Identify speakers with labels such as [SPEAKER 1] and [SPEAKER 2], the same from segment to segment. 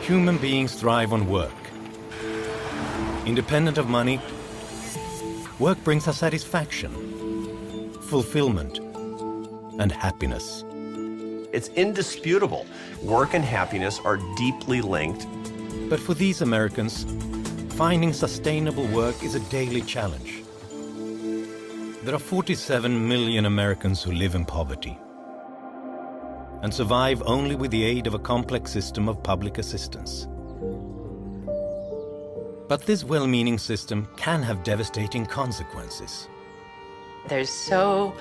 [SPEAKER 1] Human beings thrive on work. Independent of money, work brings us satisfaction, fulfillment, and happiness.
[SPEAKER 2] It's indisputable. Work and happiness are deeply linked.
[SPEAKER 1] But for these Americans, finding sustainable work is a daily challenge. There are 47 million Americans who live in poverty and survive only with the aid of a complex system of public assistance. But this well-meaning system can have devastating consequences.
[SPEAKER 3] There's so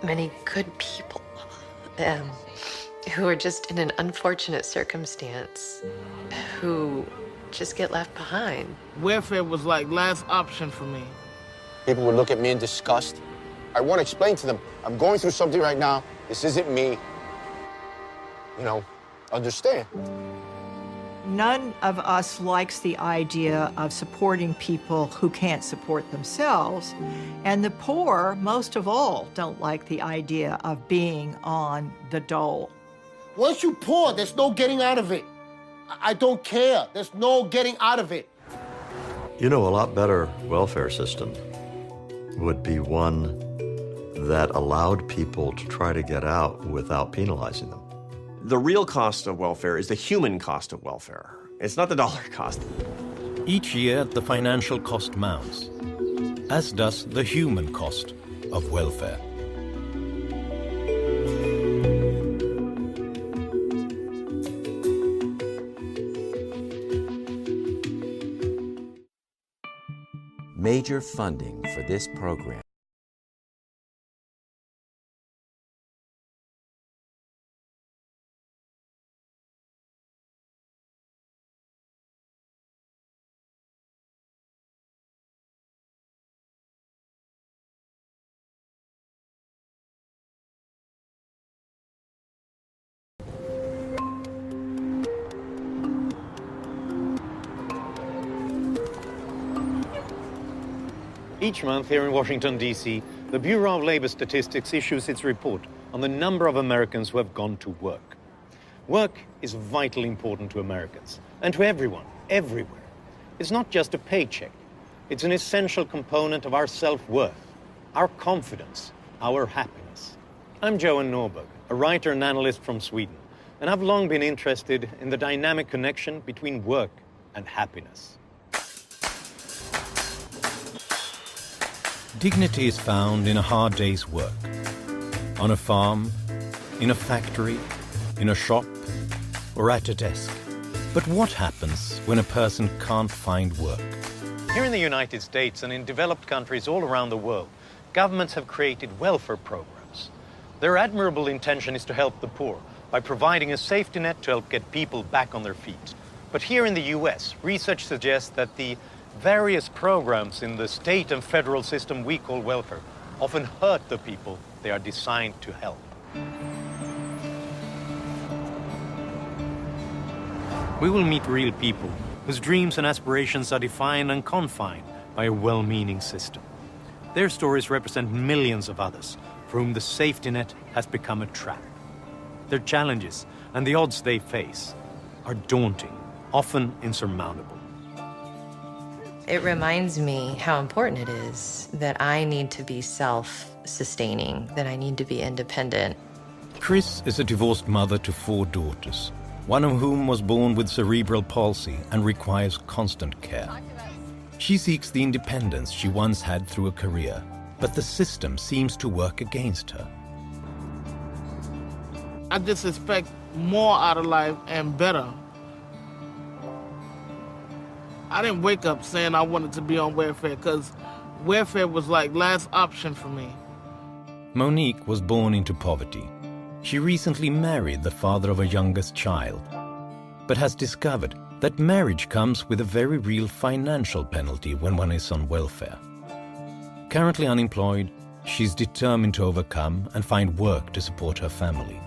[SPEAKER 3] many good people who are just in an unfortunate circumstance, who just get left behind.
[SPEAKER 4] Welfare was like last option for me.
[SPEAKER 5] People would look at me in disgust. I want to explain to them, I'm going through something right now. This isn't me. You know, understand.
[SPEAKER 6] None of us likes the idea of supporting people who can't support themselves. And the poor, most of all, don't like the idea of being on the dole.
[SPEAKER 7] Once you're poor, there's no getting out of it. I don't care. There's no getting out of it.
[SPEAKER 8] You know, a lot better welfare system would be one that allowed people to try to get out without penalizing them.
[SPEAKER 2] The real cost of welfare is the human cost of welfare. It's not the dollar cost.
[SPEAKER 1] Each year, the financial cost mounts, as does the human cost of welfare.
[SPEAKER 9] Major funding for this program.
[SPEAKER 1] Each month here in Washington, D.C., the Bureau of Labor Statistics issues its report on the number of Americans who have gone to work. Work is vitally important to Americans and to everyone, everywhere. It's not just a paycheck. It's an essential component of our self-worth, our confidence, our happiness. I'm Johan Norberg, a writer and analyst from Sweden, and I've long been interested in the dynamic connection between work and happiness. Dignity is found in a hard day's work. On a farm, in a factory, in a shop, or at a desk. But what happens when a person can't find work? Here in the United States and in developed countries all around the world, governments have created welfare programs. Their admirable intention is to help the poor by providing a safety net to help get people back on their feet. But here in the US, research suggests that the various programs in the state and federal system we call welfare often hurt the people they are designed to help. We will meet real people whose dreams and aspirations are defined and confined by a well-meaning system. Their stories represent millions of others for whom the safety net has become a trap. Their challenges and the odds they face are daunting, often insurmountable.
[SPEAKER 3] It reminds me how important it is that I need to be self-sustaining, that I need to be independent.
[SPEAKER 1] Chris is a divorced mother to 4 daughters, one of whom was born with cerebral palsy and requires constant care. She seeks the independence she once had through a career, but the system seems to work against her.
[SPEAKER 4] I just expect more out of life and better. I didn't wake up saying I wanted to be on welfare because welfare was like last option for me.
[SPEAKER 1] Monique was born into poverty. She recently married the father of her youngest child, but has discovered that marriage comes with a very real financial penalty when one is on welfare. Currently unemployed, she's determined to overcome and find work to support her family.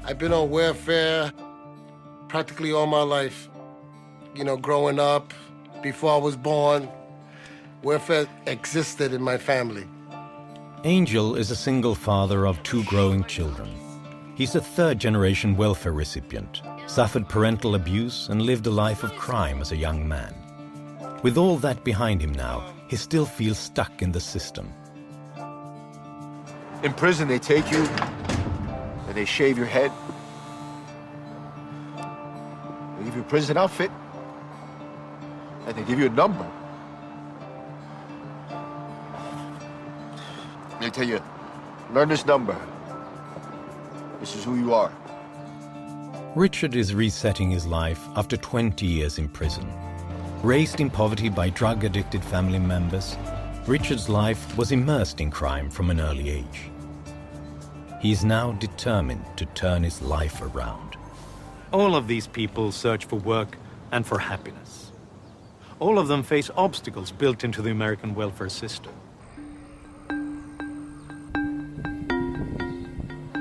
[SPEAKER 7] I've been on welfare practically all my life. You know, growing up, before I was born, welfare existed in my family.
[SPEAKER 1] Angel is a single father of 2 growing children. He's a third-generation welfare recipient, suffered parental abuse and lived a life of crime as a young man. With all that behind him now, he still feels stuck in the system.
[SPEAKER 10] In prison, they take you and they shave your head. They give you a prison outfit and they give you a number. They tell you, learn this number. This is who you are.
[SPEAKER 1] Richard is resetting his life after 20 years in prison. Raised in poverty by drug-addicted family members, Richard's life was immersed in crime from an early age. He is now determined to turn his life around. All of these people search for work and for happiness. All of them face obstacles built into the American welfare system.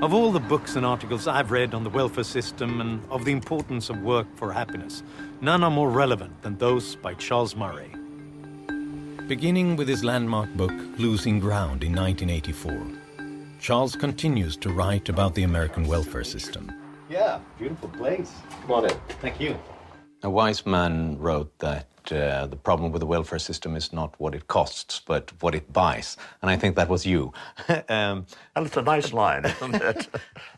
[SPEAKER 1] Of all the books and articles I've read on the welfare system and of the importance of work for happiness, none are more relevant than those by Charles Murray. Beginning with his landmark book, Losing Ground, in 1984, Charles continues to write about the American welfare system.
[SPEAKER 11] Yeah, beautiful place.
[SPEAKER 10] Come on in.
[SPEAKER 11] Thank you.
[SPEAKER 1] A wise man wrote that the problem with the welfare system is not what it costs, but what it buys. And I think that was you.
[SPEAKER 8] And it's a nice line, isn't it?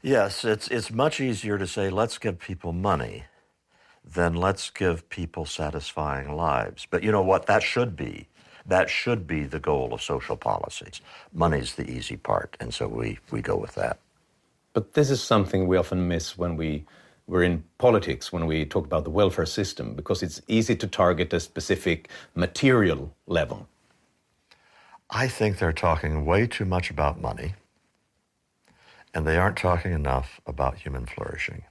[SPEAKER 8] Yes, it's much easier to say, let's give people money than let's give people satisfying lives. But you know what? That should be the goal of social policies. Money's the easy part, and so we go with that.
[SPEAKER 1] But this is something we often miss when we're in politics, when we talk about the welfare system, because it's easy to target a specific material level.
[SPEAKER 8] I think they're talking way too much about money, and they aren't talking enough about human flourishing.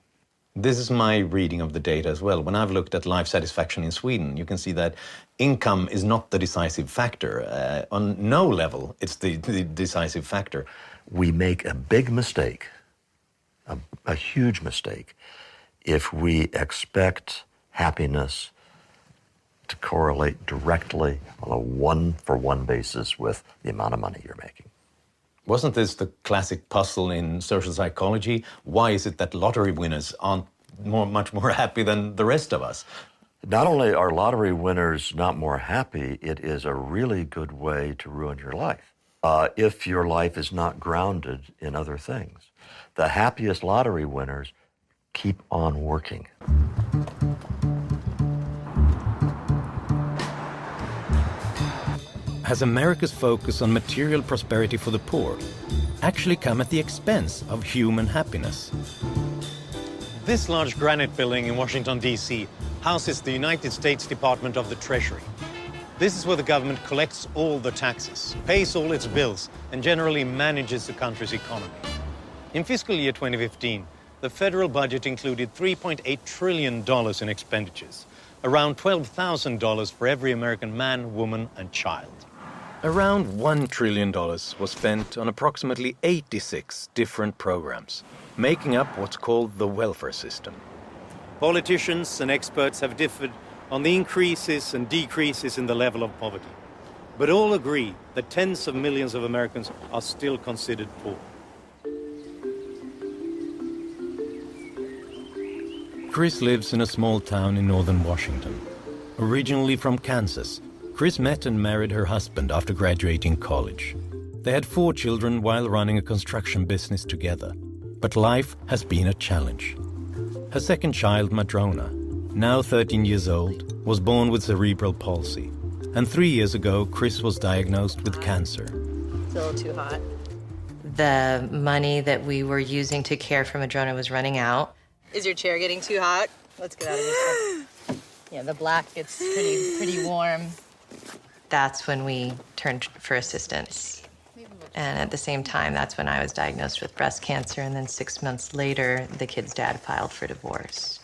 [SPEAKER 1] This is my reading of the data as well. When I've looked at life satisfaction in Sweden, you can see that income is not the decisive factor. On no level, it's the decisive factor.
[SPEAKER 8] We make a big mistake, a huge mistake, if we expect happiness to correlate directly on a one-for-one basis with the amount of money you're making.
[SPEAKER 1] Wasn't this the classic puzzle in social psychology? Why is it that lottery winners aren't much more happy than the rest of us?
[SPEAKER 8] Not only are lottery winners not more happy, it is a really good way to ruin your life if your life is not grounded in other things. The happiest lottery winners keep on working.
[SPEAKER 1] Has America's focus on material prosperity for the poor actually come at the expense of human happiness? This large granite building in Washington, D.C. houses the United States Department of the Treasury. This is where the government collects all the taxes, pays all its bills, and generally manages the country's economy. In fiscal year 2015, the federal budget included $3.8 trillion in expenditures, around $12,000 for every American man, woman, and child. Around $1 trillion was spent on approximately 86 different programs, making up what's called the welfare system. Politicians and experts have differed on the increases and decreases in the level of poverty, but all agree that tens of millions of Americans are still considered poor. Chris lives in a small town in northern Washington. Originally from Kansas, Chris met and married her husband after graduating college. They had 4 children while running a construction business together. But life has been a challenge. Her second child, Madrona, now 13 years old, was born with cerebral palsy. And 3 years ago, Chris was diagnosed with cancer.
[SPEAKER 3] It's a little too hot. The money that we were using to care for Madrona was running out.
[SPEAKER 12] Is your chair getting too hot?
[SPEAKER 3] Let's get out of this. Yeah, the black gets pretty warm. That's when we turned for assistance. And at the same time, that's when I was diagnosed with breast cancer. And then 6 months later, the kid's dad filed for divorce.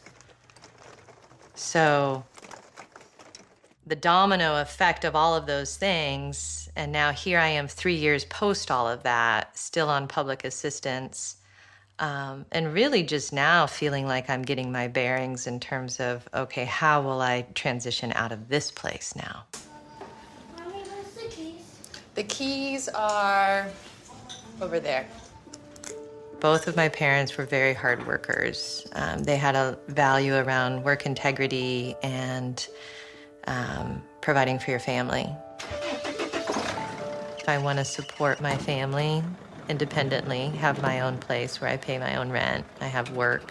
[SPEAKER 3] So the domino effect of all of those things, and now here I am 3 years post all of that, still on public assistance. And really just now feeling like I'm getting my bearings in terms of, okay, how will I transition out of this place now?
[SPEAKER 12] Mommy, where's the keys?
[SPEAKER 3] The keys are over there. Both of my parents were very hard workers. They had a value around work integrity and providing for your family. If I want to support my family independently, have my own place where I pay my own rent, I have work.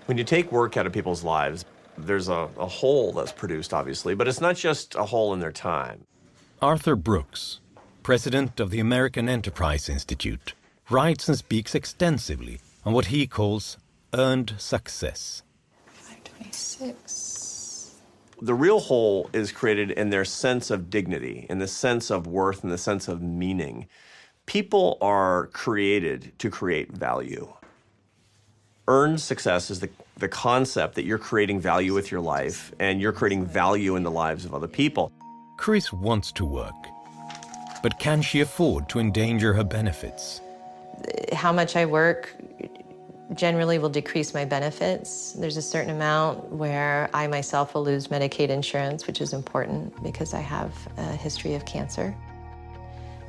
[SPEAKER 2] When you take work out of people's lives, there's a hole that's produced, obviously, but it's not just a hole in their time.
[SPEAKER 1] Arthur Brooks, president of the American Enterprise Institute, writes and speaks extensively on what he calls earned success.
[SPEAKER 3] 526.
[SPEAKER 2] The real hole is created in their sense of dignity, in the sense of worth, in the sense of meaning. People are created to create value. Earned success is the concept that you're creating value with your life and you're creating value in the lives of other people.
[SPEAKER 1] Chris wants to work, but can she afford to endanger her benefits?
[SPEAKER 3] How much I work generally will decrease my benefits. There's a certain amount where I myself will lose Medicaid insurance, which is important because I have a history of cancer.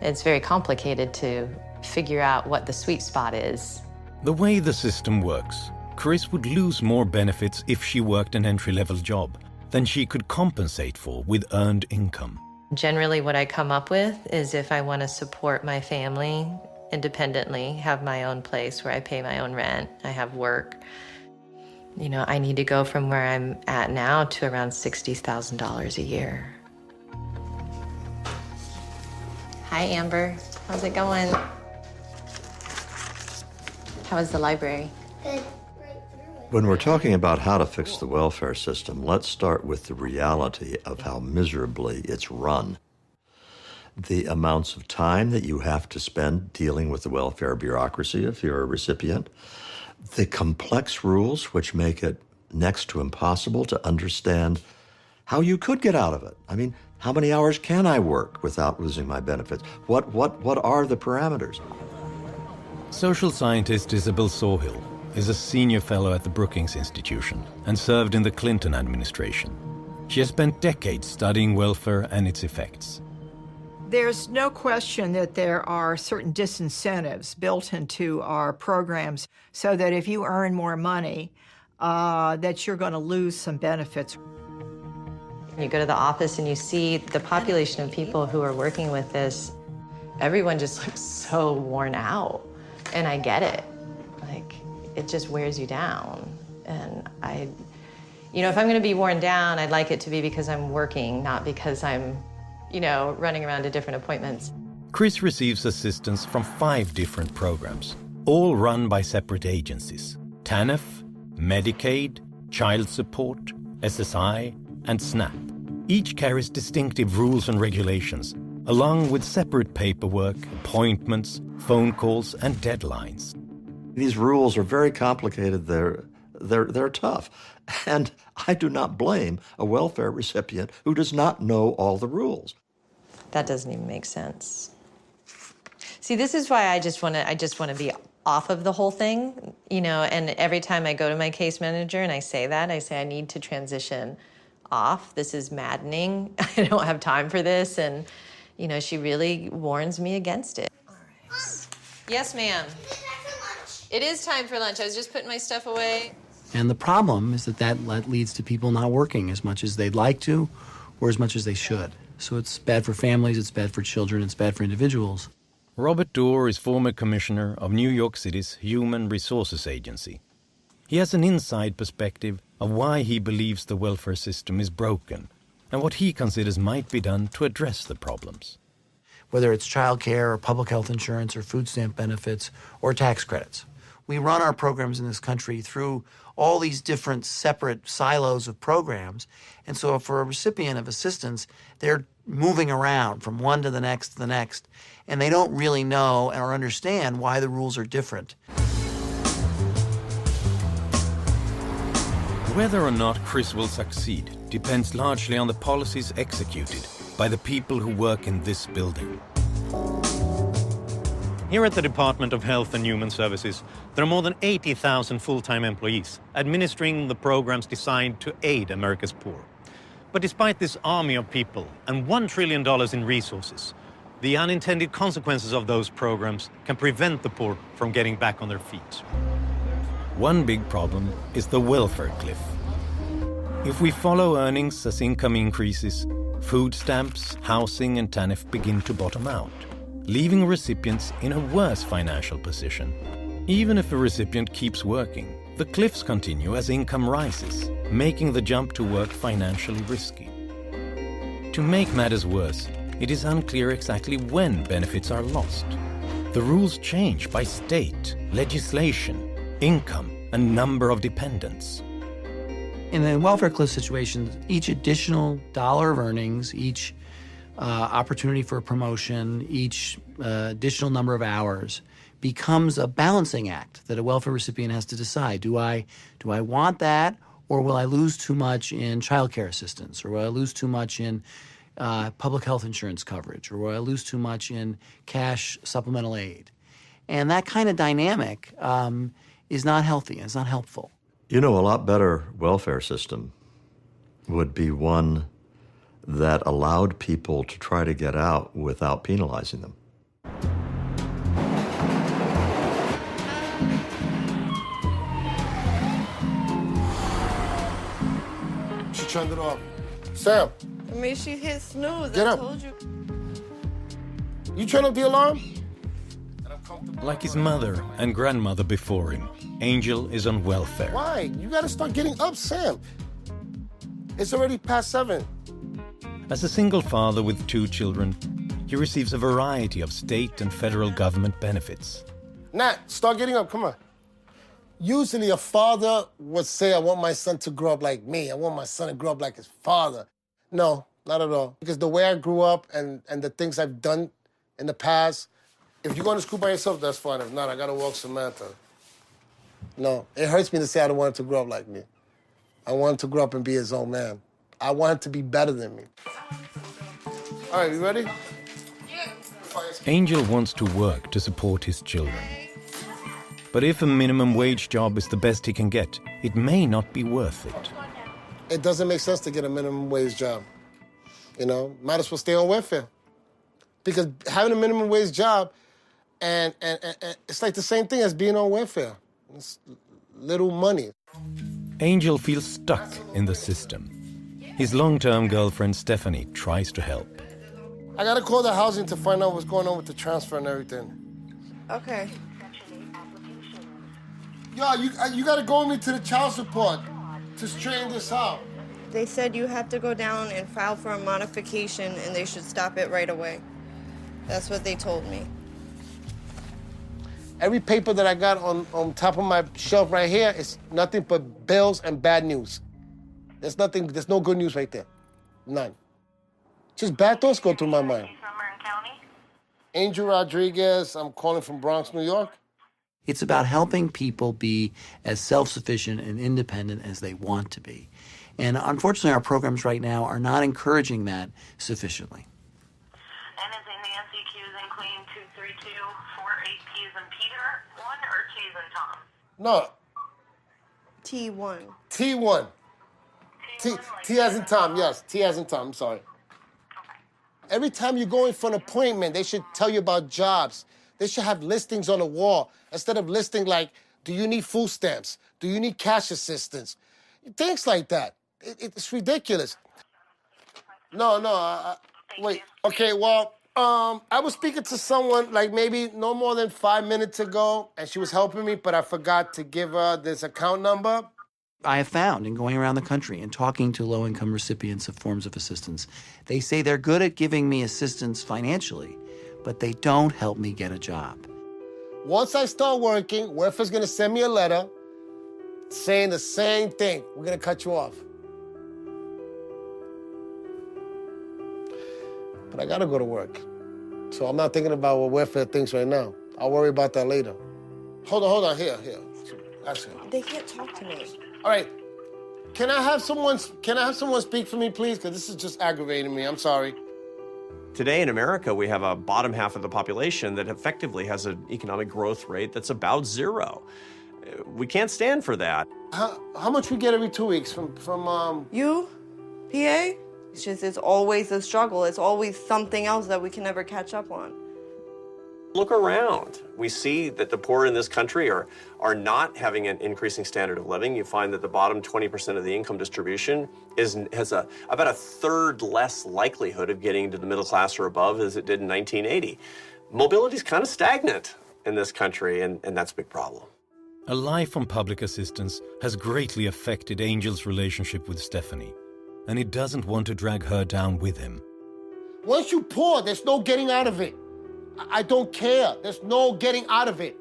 [SPEAKER 3] It's very complicated to figure out what the sweet spot is.
[SPEAKER 1] The way the system works, Chris would lose more benefits if she worked an entry-level job than she could compensate for with earned income.
[SPEAKER 3] Generally, what I come up with is if I want to support my family independently, have my own place where I pay my own rent, I have work, you know, I need to go from where I'm at now to around $60,000 a year. Hi, Amber. How's it going? How was the library?
[SPEAKER 12] Good.
[SPEAKER 8] When we're talking about how to fix the welfare system, let's start with the reality of how miserably it's run. The amounts of time that you have to spend dealing with the welfare bureaucracy if you're a recipient, the complex rules which make it next to impossible to understand how you could get out of it. I mean, how many hours can I work without losing my benefits? What are the parameters?
[SPEAKER 1] Social scientist Isabel Sawhill is a senior fellow at the Brookings Institution and served in the Clinton administration. She has spent decades studying welfare and its effects.
[SPEAKER 6] There's no question that there are certain disincentives built into our programs so that if you earn more money, that you're going to lose some benefits.
[SPEAKER 3] You go to the office and you see the population of people who are working with this, everyone just looks so worn out. And I get it. Like, it just wears you down. And if I'm going to be worn down, I'd like it to be because I'm working, not because I'm, running around to different appointments.
[SPEAKER 1] Chris receives assistance from 5 different programs, all run by separate agencies: TANF, Medicaid, Child Support, SSI, and SNAP. Each carries distinctive rules and regulations, along with separate paperwork, appointments, phone calls, and deadlines.
[SPEAKER 8] These rules are very complicated. They're tough. And I do not blame a welfare recipient who does not know all the rules.
[SPEAKER 3] That doesn't even make sense. See, this is why I just want to be off of the whole thing, and every time I go to my case manager and I say I need to transition off. This is maddening. I don't have time for this. And, she really warns me against it. All right. Yes, ma'am. It is time for lunch. I was just putting my stuff away.
[SPEAKER 13] And the problem is that leads to people not working as much as they'd like to or as much as they should. So it's bad for families, it's bad for children, it's bad for individuals.
[SPEAKER 1] Robert Doar is former commissioner of New York City's Human Resources Agency. He has an inside perspective of why he believes the welfare system is broken and what he considers might be done to address the problems.
[SPEAKER 13] Whether it's child care or public health insurance or food stamp benefits or tax credits. We run our programs in this country through all these different separate silos of programs. And so for a recipient of assistance, they're moving around from one to the next, and they don't really know or understand why the rules are different.
[SPEAKER 1] Whether or not Chris will succeed depends largely on the policies executed by the people who work in this building. Here at the Department of Health and Human Services, there are more than 80,000 full-time employees administering the programs designed to aid America's poor. But despite this army of people and $1 trillion in resources, the unintended consequences of those programs can prevent the poor from getting back on their feet. One big problem is the welfare cliff. If we follow earnings as income increases, food stamps, housing and TANF begin to bottom out, leaving recipients in a worse financial position. Even if a recipient keeps working, the cliffs continue as income rises, making the jump to work financially risky. To make matters worse, it is unclear exactly when benefits are lost. The rules change by state, legislation, income, and number of dependents.
[SPEAKER 13] In the welfare cliff situations, each additional dollar of earnings, each opportunity for a promotion, each additional number of hours becomes a balancing act that a welfare recipient has to decide. Do I want that, or will I lose too much in child care assistance, or will I lose too much in public health insurance coverage, or will I lose too much in cash supplemental aid? And that kind of dynamic is not healthy, and it's not helpful.
[SPEAKER 8] You know, a lot better welfare system would be one that allowed people to try to get out without penalizing them.
[SPEAKER 7] She turned it off. Sam.
[SPEAKER 14] I mean, she hit snooze.
[SPEAKER 7] Get up.
[SPEAKER 14] I told you.
[SPEAKER 7] You turn up the alarm?
[SPEAKER 1] Like his mother and grandmother before him, Angel is on welfare.
[SPEAKER 7] Why? You gotta start getting up, Sam. It's already past 7.
[SPEAKER 1] As a single father with 2 children, he receives a variety of state and federal government benefits.
[SPEAKER 7] Nat, start getting up, come on. Usually a father would say, I want my son to grow up like me. I want my son to grow up like his father. No, not at all. Because the way I grew up and the things I've done in the past, if you're going to school by yourself, that's fine. If not, I got to walk Samantha. No, it hurts me to say I don't want him to grow up like me. I want him to grow up and be his own man. I want him to be better than me. All right, you ready?
[SPEAKER 1] Angel wants to work to support his children. But if a minimum wage job is the best he can get, it may not be worth it.
[SPEAKER 7] It doesn't make sense to get a minimum wage job. You know, might as well stay on welfare. Because having a minimum wage job, and it's like the same thing as being on welfare. It's little money.
[SPEAKER 1] Angel feels stuck in the system. His long-term girlfriend, Stephanie, tries to help.
[SPEAKER 7] I gotta call the housing to find out what's going on with the transfer and everything.
[SPEAKER 14] Okay.
[SPEAKER 7] Yo, you gotta go with me to the child support to straighten this out.
[SPEAKER 14] They said you have to go down and file for a modification, and they should stop it right away. That's what they told me.
[SPEAKER 7] Every paper that I got on top of my shelf right here is nothing but bills and bad news. There's no good news right there. None. Just bad thoughts go through my mind. Angel Rodriguez, I'm calling from Bronx, New York.
[SPEAKER 13] It's about helping people be as self-sufficient and independent as they want to be. And unfortunately, our programs right now are not encouraging that sufficiently.
[SPEAKER 15] N is in Nancy, Q is in Queen, 232, 48 P is in Peter, 1 or T is in Tom?
[SPEAKER 7] No.
[SPEAKER 14] T1.
[SPEAKER 7] T1. T as in Tom, yes. T as in Tom, I'm sorry. Every time you go in for an appointment, they should tell you about jobs. They should have listings on the wall instead of listing like, do you need food stamps? Do you need cash assistance? Things like that. It's ridiculous. No, wait. Okay, well, I was speaking to someone like maybe no more than 5 minutes ago, and she was helping me, but I forgot to give her this account number.
[SPEAKER 13] I have found in going around the country and talking to low-income recipients of forms of assistance, they say they're good at giving me assistance financially, but they don't help me get a job.
[SPEAKER 7] Once I start working, welfare's gonna send me a letter saying the same thing. We're gonna cut you off. But I gotta go to work. So I'm not thinking about what welfare thinks right now. I'll worry about that later. Hold on, here. Actually.
[SPEAKER 14] They can't talk to me.
[SPEAKER 7] All right. Can I have someone speak for me, please? Because this is just aggravating me. I'm sorry.
[SPEAKER 2] Today in America, we have a bottom half of the population that effectively has an economic growth rate that's about 0. We can't stand for that.
[SPEAKER 7] How much we get every 2 weeks from
[SPEAKER 14] You? PA? It's always a struggle. It's always something else that we can never catch up on.
[SPEAKER 2] Look around. We see that the poor in this country are not having an increasing standard of living. You find that the bottom 20% of the income distribution has about a third less likelihood of getting to the middle class or above as it did in 1980. Mobility is kind of stagnant in this country, and that's a big problem.
[SPEAKER 1] A life on public assistance has greatly affected Angel's relationship with Stephanie, and he doesn't want to drag her down with him.
[SPEAKER 7] Once you're poor, there's no getting out of it. I don't care. There's no getting out of it.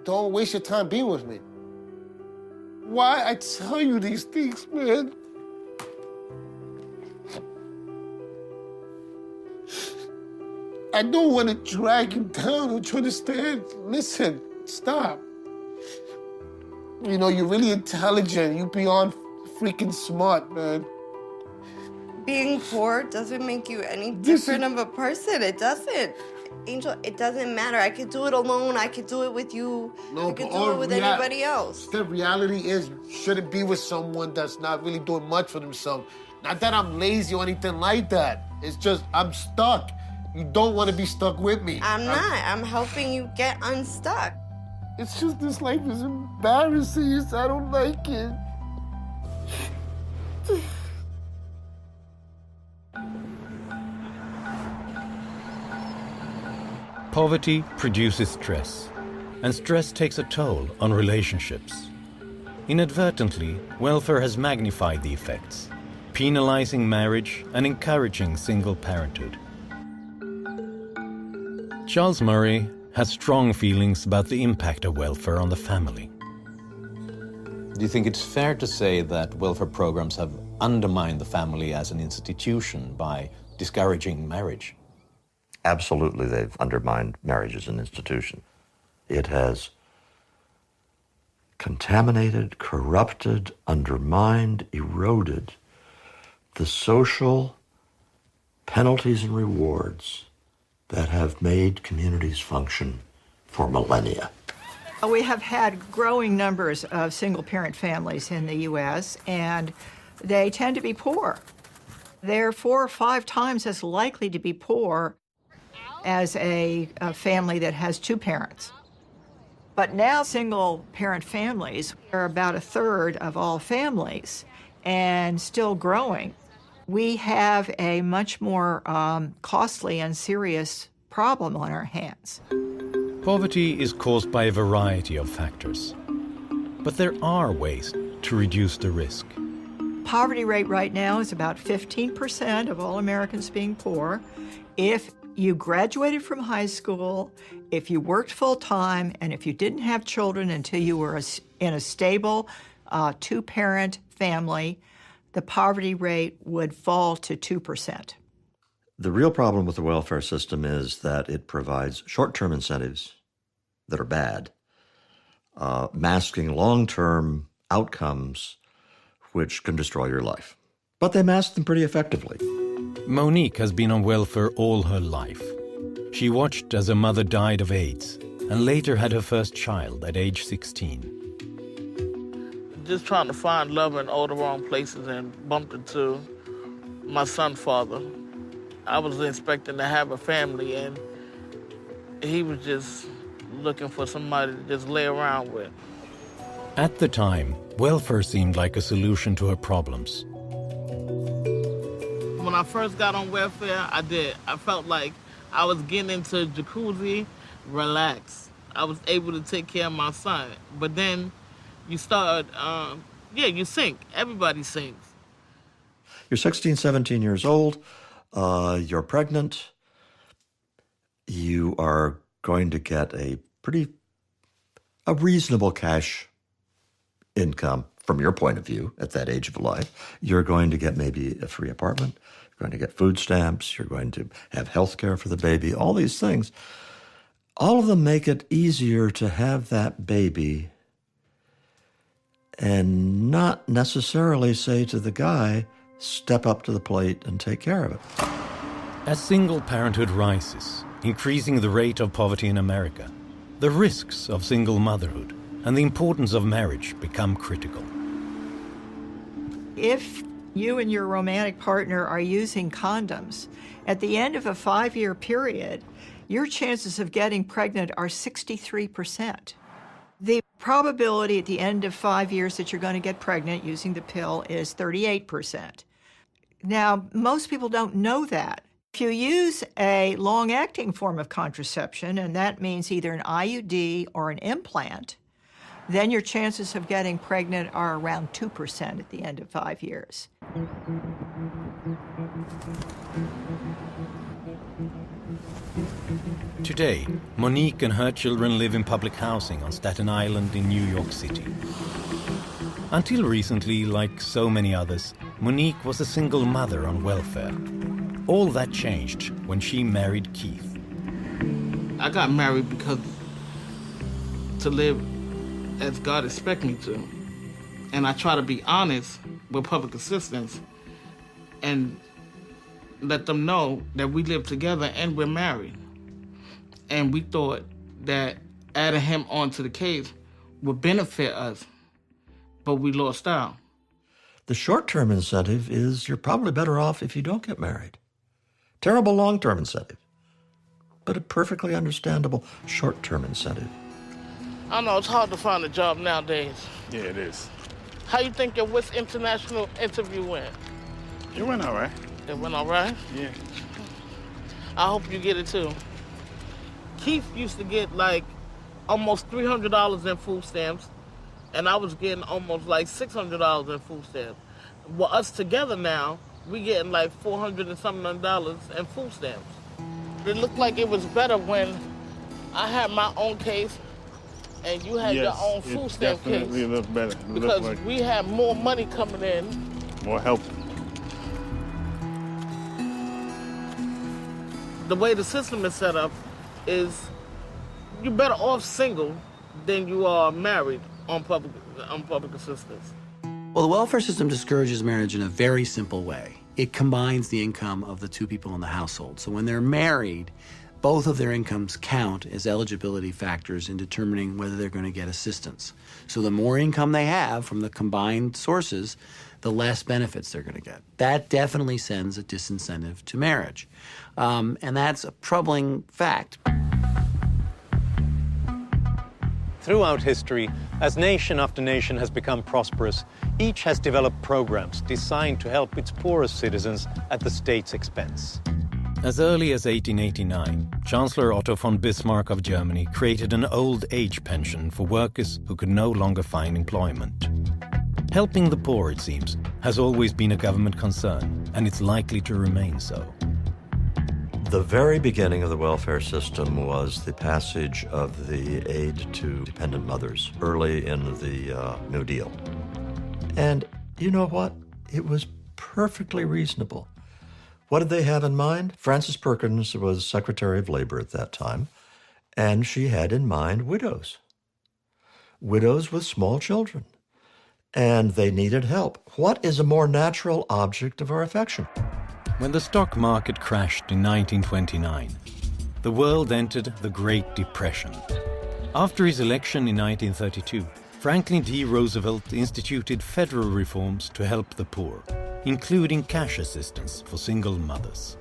[SPEAKER 7] Don't waste your time being with me. Why I tell you these things, man? I don't want to drag you down. Don't you understand? Listen, stop. You know, you're really intelligent. You're beyond freaking smart, man.
[SPEAKER 14] Being poor doesn't make you any different of a person. It doesn't. Angel, it doesn't matter. I could do it alone. I could do it with you. I could do it with anybody else.
[SPEAKER 7] The reality is, you shouldn't be with someone that's not really doing much for themselves. Not that I'm lazy or anything like that. It's just, I'm stuck. You don't want to be stuck with me.
[SPEAKER 14] I'm not. I'm helping you get unstuck.
[SPEAKER 7] It's just this life is embarrassing. I don't like it.
[SPEAKER 1] Poverty produces stress, and stress takes a toll on relationships. Inadvertently, welfare has magnified the effects, penalizing marriage and encouraging single parenthood. Charles Murray has strong feelings about the impact of welfare on the family.
[SPEAKER 11] Do you think it's fair to say that welfare programs have undermined the family as an institution by discouraging marriage?
[SPEAKER 8] Absolutely, they've undermined marriage as an institution. It has contaminated, corrupted, undermined, eroded the social penalties and rewards that have made communities function for millennia.
[SPEAKER 6] We have had growing numbers of single-parent families in the U.S., and they tend to be poor. They're 4 or 5 times as likely to be poor as a family that has 2 parents. But now single-parent families are about 1/3 of all families and still growing. We have a much more costly and serious problem on our hands.
[SPEAKER 1] Poverty is caused by a variety of factors, but there are ways to reduce the risk.
[SPEAKER 6] Poverty rate right now is about 15% of all Americans being poor. If you graduated from high school, if you worked full-time, and if you didn't have children until you were in a stable 2-parent family, the poverty rate would fall to 2%.
[SPEAKER 8] The real problem with the welfare system is that it provides short-term incentives that are bad, masking long-term outcomes which can destroy your life. But they mask them pretty effectively.
[SPEAKER 1] Monique has been on welfare all her life. She watched as her mother died of AIDS and later had her first child at age 16.
[SPEAKER 4] Just trying to find love in all the wrong places and bumped into my son's father. I was expecting to have a family, and he was just looking for somebody to just lay around with.
[SPEAKER 1] At the time, welfare seemed like a solution to her problems.
[SPEAKER 4] When I first got on welfare, I felt like I was getting into a jacuzzi, relax. I was able to take care of my son. But then you start, you sink. Everybody sinks.
[SPEAKER 8] You're 16, 17 years old. You're pregnant. You are going to get a reasonable cash income from your point of view at that age of life. You're going to get maybe a free apartment. You're going to get food stamps. You're going to have health care for the baby. All these things. All of them make it easier to have that baby and not necessarily say to the guy, step up to the plate and take care of it.
[SPEAKER 1] As single parenthood rises, increasing the rate of poverty in America, the risks of single motherhood and the importance of marriage become critical.
[SPEAKER 6] If you and your romantic partner are using condoms, at the end of a 5-year period, your chances of getting pregnant are 63%. The probability at the end of 5 years that you're going to get pregnant using the pill is 38%. Now, most people don't know that. If you use a long-acting form of contraception, and that means either an IUD or an implant, then your chances of getting pregnant are around 2% at the end of 5 years.
[SPEAKER 1] Today, Monique and her children live in public housing on Staten Island in New York City. Until recently, like so many others, Monique was a single mother on welfare. All that changed when she married Keith.
[SPEAKER 4] I got married because to live as God expects me to. And I try to be honest with public assistance and let them know that we live together and we're married. And we thought that adding him onto the case would benefit us, but we lost out.
[SPEAKER 8] The short-term incentive is you're probably better off if you don't get married. Terrible long-term incentive, but a perfectly understandable short-term incentive.
[SPEAKER 4] I know it's hard to find a job nowadays.
[SPEAKER 10] Yeah, it is.
[SPEAKER 4] How you think your WIS international interview went?
[SPEAKER 10] It went all right.
[SPEAKER 4] It went all right?
[SPEAKER 10] Yeah.
[SPEAKER 4] I hope you get it too. Keith used to get like almost $300 in food stamps, and I was getting almost like $600 in food stamps. Well, us together now, we getting like $400 and something in food stamps. It looked like it was better when I had my own case and you had your own food stamp case.
[SPEAKER 10] Definitely looked better.
[SPEAKER 4] Because we had more money coming in.
[SPEAKER 10] More help.
[SPEAKER 4] The way the system is set up is you're better off single than you are married on public assistance.
[SPEAKER 13] Well, the welfare system discourages marriage in a very simple way. It combines the income of the two people in the household. So when they're married, both of their incomes count as eligibility factors in determining whether they're going to get assistance. So the more income they have from the combined sources, the less benefits they're going to get. That definitely sends a disincentive to marriage. And that's a troubling fact.
[SPEAKER 11] Throughout history, as nation after nation has become prosperous, each has developed programs designed to help its poorest citizens at the state's expense.
[SPEAKER 1] As early as 1889, Chancellor Otto von Bismarck of Germany created an old age pension for workers who could no longer find employment. Helping the poor, it seems, has always been a government concern, and it's likely to remain so.
[SPEAKER 8] The very beginning of the welfare system was the passage of the aid to dependent mothers early in the New Deal. And you know what? It was perfectly reasonable. What did they have in mind? Frances Perkins was Secretary of Labor at that time, and she had in mind widows. Widows with small children. And they needed help. What is a more natural object of our affection?
[SPEAKER 1] When the stock market crashed in 1929, the world entered the Great Depression. After his election in 1932, Franklin D. Roosevelt instituted federal reforms to help the poor, including cash assistance for single mothers.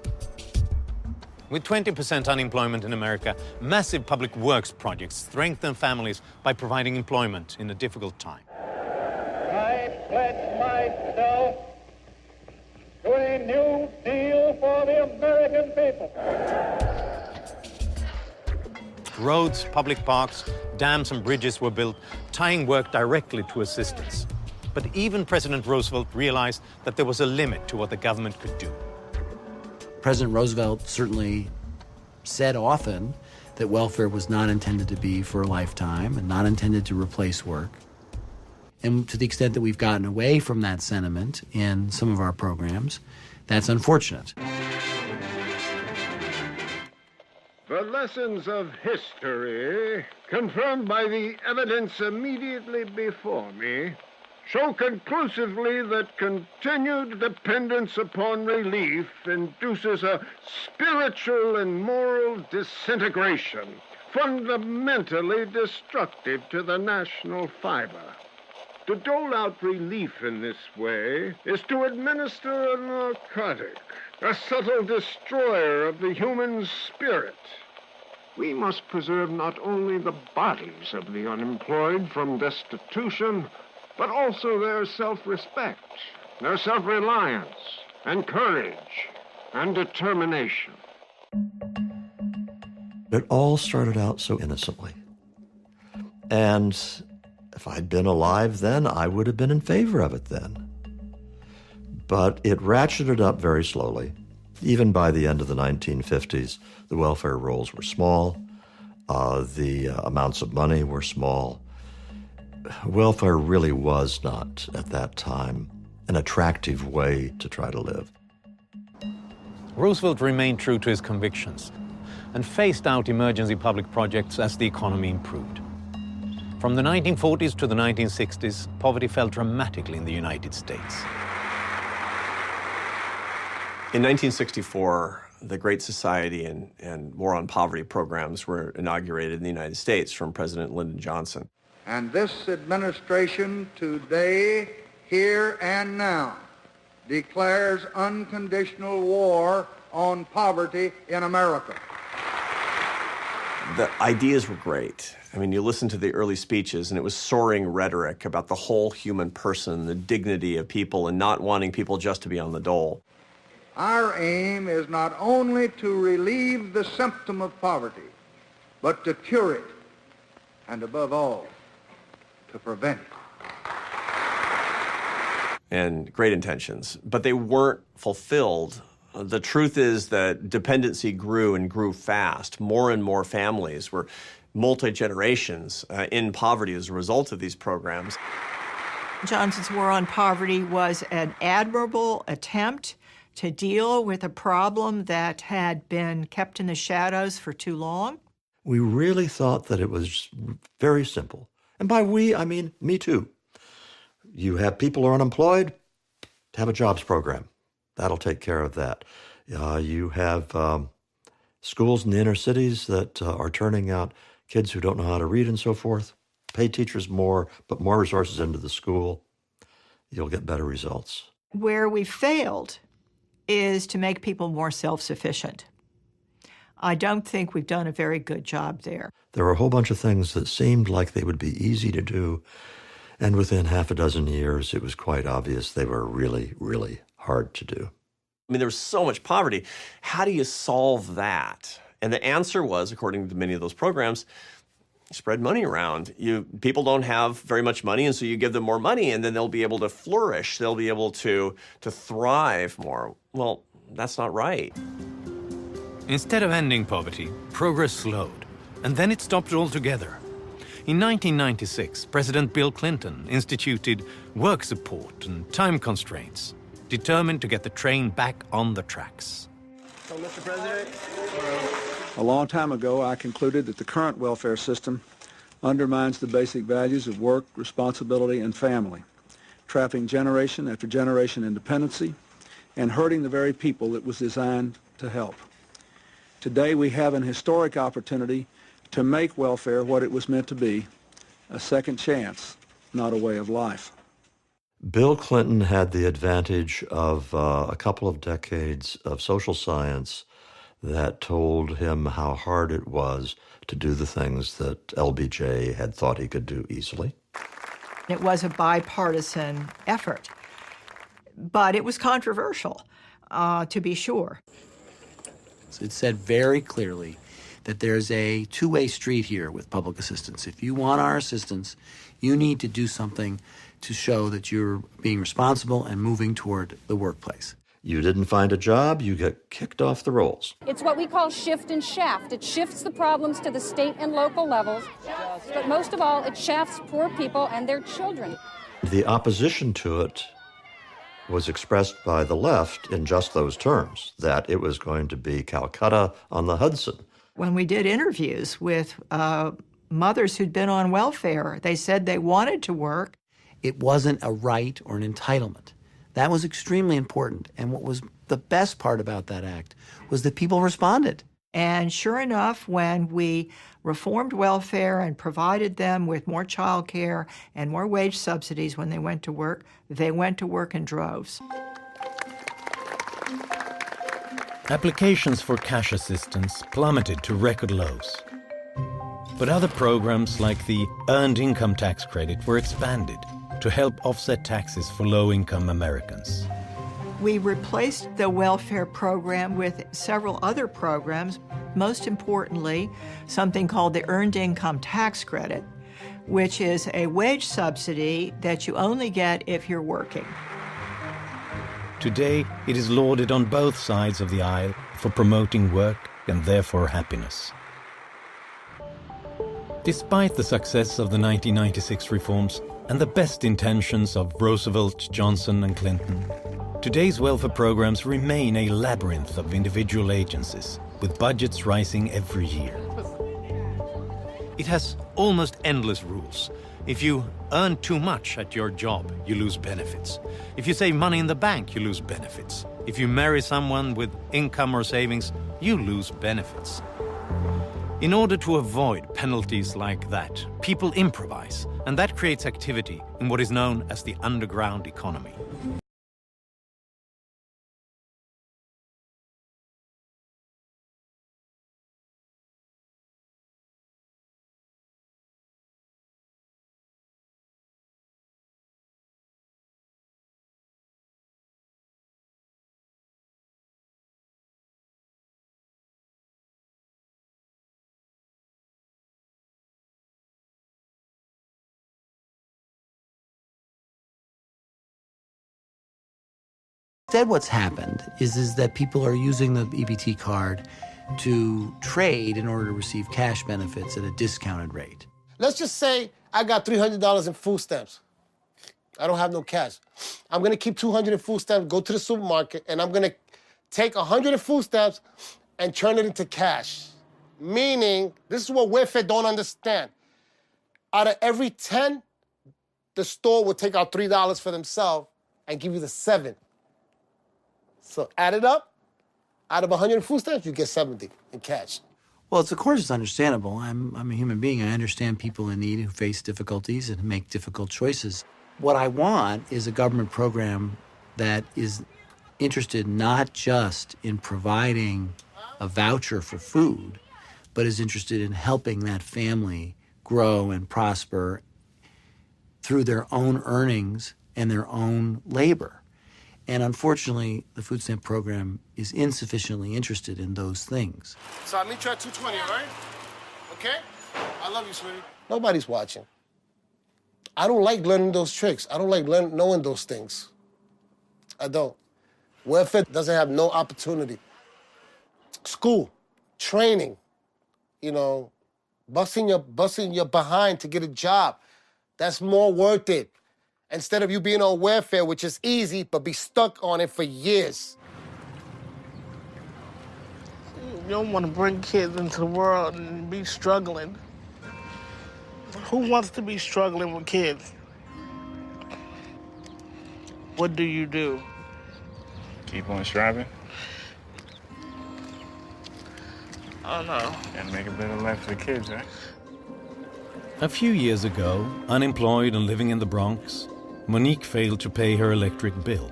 [SPEAKER 11] With 20% unemployment in America, massive public works projects strengthen families by providing employment in a difficult time.
[SPEAKER 16] I pledge myself to a new deal for the American people.
[SPEAKER 11] Roads, public parks, dams and bridges were built, tying work directly to assistance. But even President Roosevelt realized that there was a limit to what the government could do.
[SPEAKER 13] President Roosevelt certainly said often that welfare was not intended to be for a lifetime and not intended to replace work. And to the extent that we've gotten away from that sentiment in some of our programs, that's unfortunate.
[SPEAKER 17] The lessons of history, confirmed by the evidence immediately before me, show conclusively that continued dependence upon relief induces a spiritual and moral disintegration, fundamentally destructive to the national fiber. To dole out relief in this way is to administer a narcotic, a subtle destroyer of the human spirit. We must preserve not only the bodies of the unemployed from destitution, but also their self-respect, their self-reliance, and courage, and determination.
[SPEAKER 8] It all started out so innocently. And if I'd been alive then, I would have been in favor of it then. But it ratcheted up very slowly. Even by the end of the 1950s, the welfare rolls were small. The amounts of money were small. Welfare really was not, at that time, an attractive way to try to live.
[SPEAKER 11] Roosevelt remained true to his convictions and phased out emergency public projects as the economy improved. From the 1940s to the 1960s, poverty fell dramatically in the United States.
[SPEAKER 2] In 1964, the Great Society and War on Poverty programs were inaugurated in the United States from President Lyndon Johnson.
[SPEAKER 18] And this administration today, here and now, declares unconditional war on poverty in America.
[SPEAKER 2] The ideas were great. I mean, you listen to the early speeches, and it was soaring rhetoric about the whole human person, the dignity of people, and not wanting people just to be on the dole.
[SPEAKER 18] Our aim is not only to relieve the symptom of poverty, but to cure it, and above all, to prevent it.
[SPEAKER 2] And great intentions, but they weren't fulfilled. The truth is that dependency grew and grew fast. More and more families were multi-generations in poverty as a result of these programs.
[SPEAKER 6] Johnson's War on Poverty was an admirable attempt to deal with a problem that had been kept in the shadows for too long.
[SPEAKER 8] We really thought that it was very simple. And by we, I mean me too. You have people who are unemployed, have a jobs program. That'll take care of that. You have schools in the inner cities that are turning out kids who don't know how to read and so forth. Pay teachers more, put more resources into the school. You'll get better results.
[SPEAKER 6] Where we failed is to make people more self-sufficient. I don't think we've done a very good job there.
[SPEAKER 8] There were a whole bunch of things that seemed like they would be easy to do, and within half a dozen years, it was quite obvious they were really, really hard to do.
[SPEAKER 2] I mean, there was so much poverty. How do you solve that? And the answer was, according to many of those programs, spread money around. People don't have very much money, and so you give them more money, and then they'll be able to flourish. They'll be able to thrive more. Well, that's not right.
[SPEAKER 11] Instead of ending poverty, progress slowed, and then it stopped altogether. In 1996, President Bill Clinton instituted work support and time constraints, determined to get the train back on the tracks.
[SPEAKER 19] So, Mr. President,
[SPEAKER 20] a long time ago, I concluded that the current welfare system undermines the basic values of work, responsibility, and family, trapping generation after generation in dependency and hurting the very people it was designed to help. Today, we have an historic opportunity to make welfare what it was meant to be, a second chance, not a way of life.
[SPEAKER 8] Bill Clinton had the advantage of a couple of decades of social science that told him how hard it was to do the things that LBJ had thought he could do easily.
[SPEAKER 6] It was a bipartisan effort, but it was controversial, to be sure.
[SPEAKER 13] It said very clearly that there's a two-way street here with public assistance. If you want our assistance, you need to do something to show that you're being responsible and moving toward the workplace.
[SPEAKER 8] You didn't find a job, you get kicked off the rolls.
[SPEAKER 21] It's what we call shift and shaft. It shifts the problems to the state and local levels, but most of all, it shafts poor people and their children.
[SPEAKER 8] The opposition to it was expressed by the left in just those terms, that it was going to be Calcutta on the Hudson.
[SPEAKER 6] When we did interviews with mothers who'd been on welfare, they said they wanted to work.
[SPEAKER 13] It wasn't a right or an entitlement. That was extremely important. And what was the best part about that act was that people responded.
[SPEAKER 6] And sure enough, when we reformed welfare and provided them with more child care and more wage subsidies when they went to work in droves.
[SPEAKER 1] Applications for cash assistance plummeted to record lows. But other programs like the Earned Income Tax Credit were expanded to help offset taxes for low-income Americans.
[SPEAKER 6] We replaced the welfare program with several other programs, most importantly, something called the Earned Income Tax Credit, which is a wage subsidy that you only get if you're working.
[SPEAKER 1] Today, it is lauded on both sides of the aisle for promoting work and therefore happiness. Despite the success of the 1996 reforms and the best intentions of Roosevelt, Johnson, and Clinton, today's welfare programs remain a labyrinth of individual agencies, with budgets rising every year.
[SPEAKER 11] It has almost endless rules. If you earn too much at your job, you lose benefits. If you save money in the bank, you lose benefits. If you marry someone with income or savings, you lose benefits. In order to avoid penalties like that, people improvise, and that creates activity in what is known as the underground economy.
[SPEAKER 13] Instead, what's happened is that people are using the EBT card to trade in order to receive cash benefits at a discounted rate.
[SPEAKER 7] Let's just say I got $300 in food stamps. I don't have no cash. I'm gonna keep $200 in food stamps, go to the supermarket, and I'm gonna take $100 in food stamps and turn it into cash. Meaning, this is what welfare don't understand. Out of every 10, the store will take out $3 for themselves and give you the 7. So add it up, out of 100 food stamps, you get 70 in cash.
[SPEAKER 13] Well, of course, it's understandable. I'm a human being. I understand people in need who face difficulties and make difficult choices. What I want is a government program that is interested not just in providing a voucher for food, but is interested in helping that family grow and prosper through their own earnings and their own labor. And unfortunately, the food stamp program is insufficiently interested in those things.
[SPEAKER 7] So I'll meet you at 220, all right? Okay? I love you, sweetie. Nobody's watching. I don't like learning those tricks. I don't like knowing those things. I don't. Welfare doesn't have no opportunity. School, training, busting your behind to get a job. That's more worth it. Instead of you being on welfare, which is easy, but be stuck on it for years.
[SPEAKER 4] You don't want to bring kids into the world and be struggling. Who wants to be struggling with kids? What do you do?
[SPEAKER 19] Keep on striving.
[SPEAKER 4] I don't know.
[SPEAKER 19] And make a better life for the kids, right?
[SPEAKER 1] A few years ago, unemployed and living in the Bronx, Monique failed to pay her electric bill.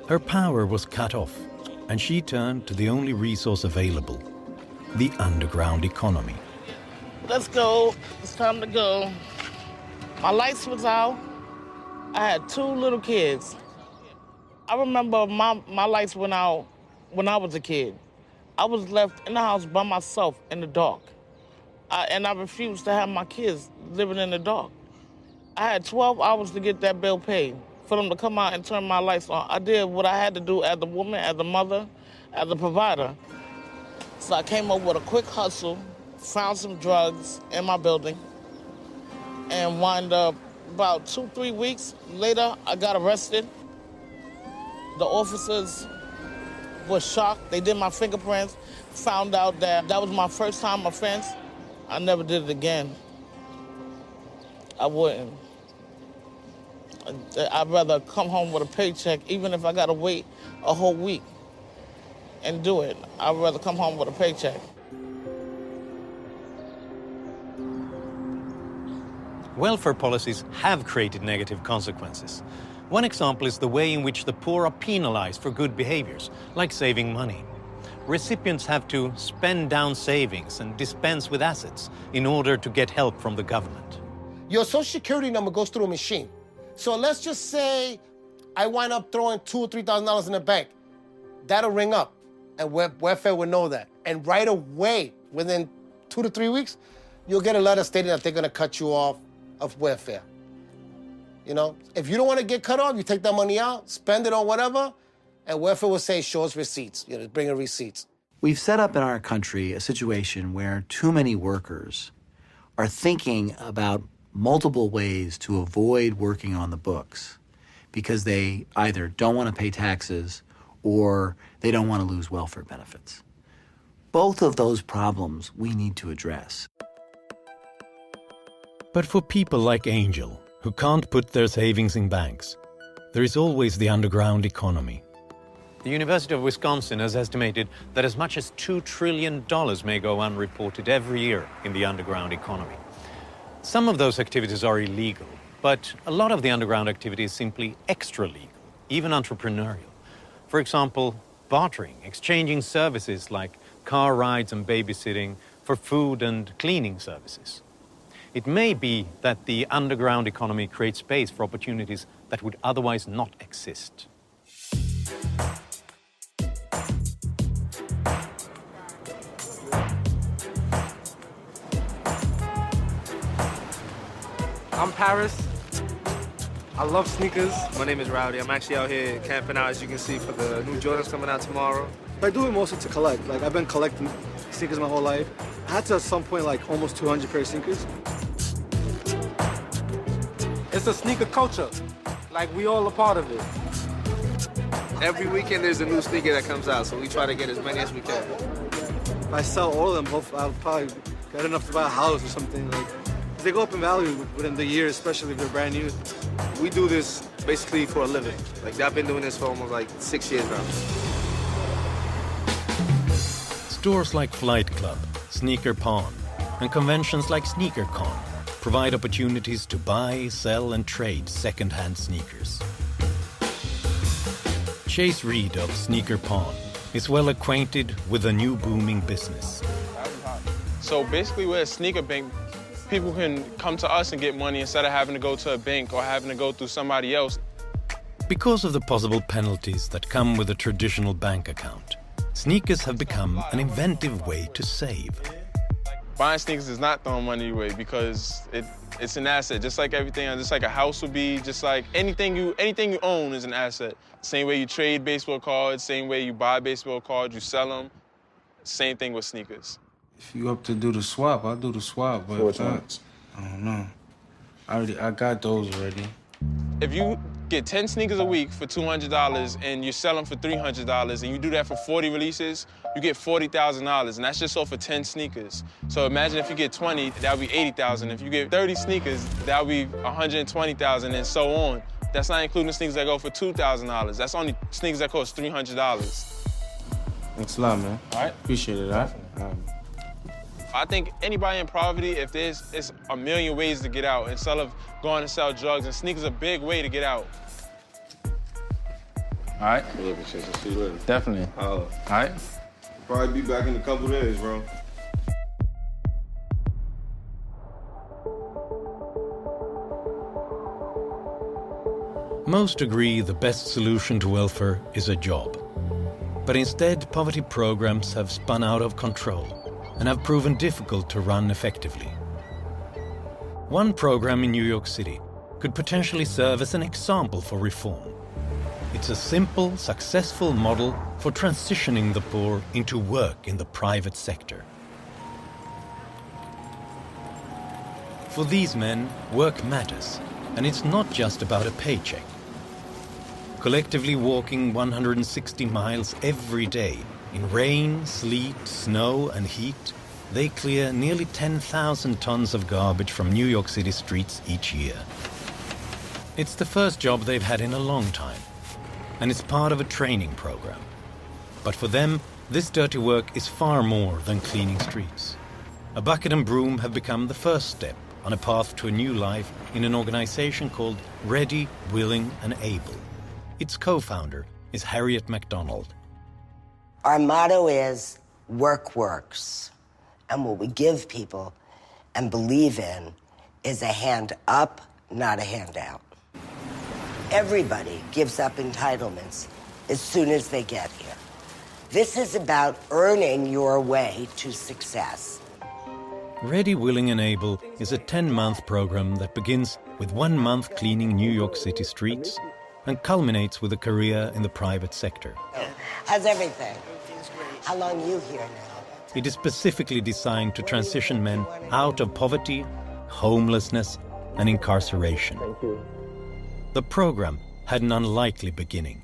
[SPEAKER 1] Her power was cut off, and she turned to the only resource available, the underground economy.
[SPEAKER 4] Let's go. It's time to go. My lights was out. I had 2 little kids. I remember my lights went out when I was a kid. I was left in the house by myself in the dark. And I refused to have my kids living in the dark. I had 12 hours to get that bill paid, for them to come out and turn my lights on. I did what I had to do as a woman, as a mother, as a provider. So I came up with a quick hustle, found some drugs in my building, and wound up about 2-3 weeks later, I got arrested. The officers were shocked. They did my fingerprints, found out that was my first time offense. I never did it again. I wouldn't. I'd rather come home with a paycheck, even if I gotta wait a whole week. and do it. I'd rather come home with a paycheck.
[SPEAKER 11] Welfare policies have created negative consequences. One example is the way in which the poor are penalized for good behaviors, like saving money. Recipients have to spend down savings and dispense with assets in order to get help from the government.
[SPEAKER 7] Your Social Security number goes through a machine. So let's just say I wind up throwing $2,000 or $3,000 in the bank. That'll ring up, and welfare will know that. And right away, within 2 to 3 weeks, you'll get a letter stating that they're gonna cut you off of welfare. You know, if you don't want to get cut off, you take that money out, spend it on whatever, and welfare will say, show us receipts. You know, bring in receipts.
[SPEAKER 13] We've set up in our country a situation where too many workers are thinking about multiple ways to avoid working on the books because they either don't want to pay taxes or they don't want to lose welfare benefits. Both of those problems we need to address.
[SPEAKER 1] But for people like Angel, who can't put their savings in banks, there is always the underground economy.
[SPEAKER 11] The University of Wisconsin has estimated that as much as $2 trillion may go unreported every year in the underground economy. Some of those activities are illegal, but a lot of the underground activity is simply extra-legal, even entrepreneurial. For example, bartering, exchanging services like car rides and babysitting for food and cleaning services. It may be that the underground economy creates space for opportunities that would otherwise not exist.
[SPEAKER 5] I'm Paris. I love sneakers. My name is Rowdy. I'm actually out here camping out, as you can see, for the new Jordans coming out tomorrow.
[SPEAKER 22] I do it mostly to collect. Like, I've been collecting sneakers my whole life. I had to, at some point, like, almost 200 pair of sneakers.
[SPEAKER 5] It's a sneaker culture. Like, we all a part of it. Every weekend there's a new sneaker that comes out, so we try to get as many as we can.
[SPEAKER 22] If I sell all of them, hopefully I'll probably get enough to buy a house or something. Like, they go up in value within the year, especially if they're brand new.
[SPEAKER 5] We do this basically for a living. Like, I've been doing this for almost like 6 years now.
[SPEAKER 1] Stores like Flight Club, Sneaker Pawn, and conventions like SneakerCon provide opportunities to buy, sell, and trade second-hand sneakers. Chase Reed of Sneaker Pawn is well acquainted with the new booming business.
[SPEAKER 23] So basically, we're a sneaker bank. People can come to us and get money instead of having to go to a bank or having to go through somebody else.
[SPEAKER 1] Because of the possible penalties that come with a traditional bank account, sneakers have become an inventive way to save.
[SPEAKER 23] Buying sneakers is not throwing money away because it's an asset, just like everything, just like a house would be, just like anything you own is an asset. Same way you trade baseball cards, same way you buy baseball cards, you sell them. Same thing with sneakers.
[SPEAKER 19] If you up to do the swap, I'll do the swap, but
[SPEAKER 23] Which ones?
[SPEAKER 19] I don't know. I got those already.
[SPEAKER 23] If you get 10 sneakers a week for $200 and you sell them for $300 and you do that for 40 releases, you get $40,000, and that's just off of 10 sneakers. So imagine if you get 20, that would be $80,000. If you get 30 sneakers, that would be $120,000, and so on. That's not including sneakers that go for $2,000. That's only sneakers that cost $300.
[SPEAKER 19] Thanks a lot, man.
[SPEAKER 23] All right.
[SPEAKER 19] Appreciate it, all right?
[SPEAKER 23] I think anybody in poverty, it's a million ways to get out instead of going to sell drugs, and sneakers are a big way to get out.
[SPEAKER 19] All right.
[SPEAKER 10] Look, Chase, I'll see you later.
[SPEAKER 19] Definitely. All right.
[SPEAKER 10] Probably be back in a couple days, bro.
[SPEAKER 1] Most agree the best solution to welfare is a job. But instead, poverty programs have spun out of control and have proven difficult to run effectively. One program in New York City could potentially serve as an example for reform. It's a simple, successful model for transitioning the poor into work in the private sector. For these men, work matters, and it's not just about a paycheck. Collectively walking 160 miles every day, in rain, sleet, snow, and heat, they clear nearly 10,000 tons of garbage from New York City streets each year. It's the first job they've had in a long time, and it's part of a training program. But for them, this dirty work is far more than cleaning streets. A bucket and broom have become the first step on a path to a new life in an organization called Ready, Willing and Able. Its co-founder is Harriet McDonald.
[SPEAKER 3] Our motto is, work works. And what we give people and believe in is a hand up, not a handout. Everybody gives up entitlements as soon as they get here. This is about earning your way to success.
[SPEAKER 1] Ready, Willing and Able is a 10-month program that begins with 1 month cleaning New York City streets and culminates with a career in the private sector.
[SPEAKER 3] How's everything? How long are you here now?
[SPEAKER 1] It is specifically designed to transition men out of poverty, homelessness, and incarceration. The program had an unlikely beginning.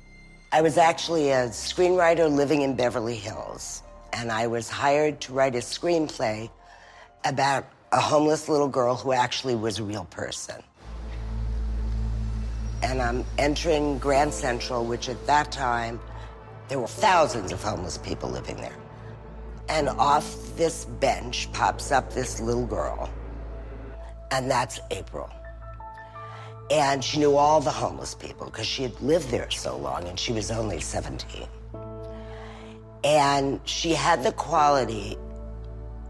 [SPEAKER 3] I was actually a screenwriter living in Beverly Hills, and I was hired to write a screenplay about a homeless little girl who actually was a real person. And I'm entering Grand Central, which at that time, there were thousands of homeless people living there. And off this bench pops up this little girl, and that's April. And she knew all the homeless people because she had lived there so long, and she was only 17. And she had the quality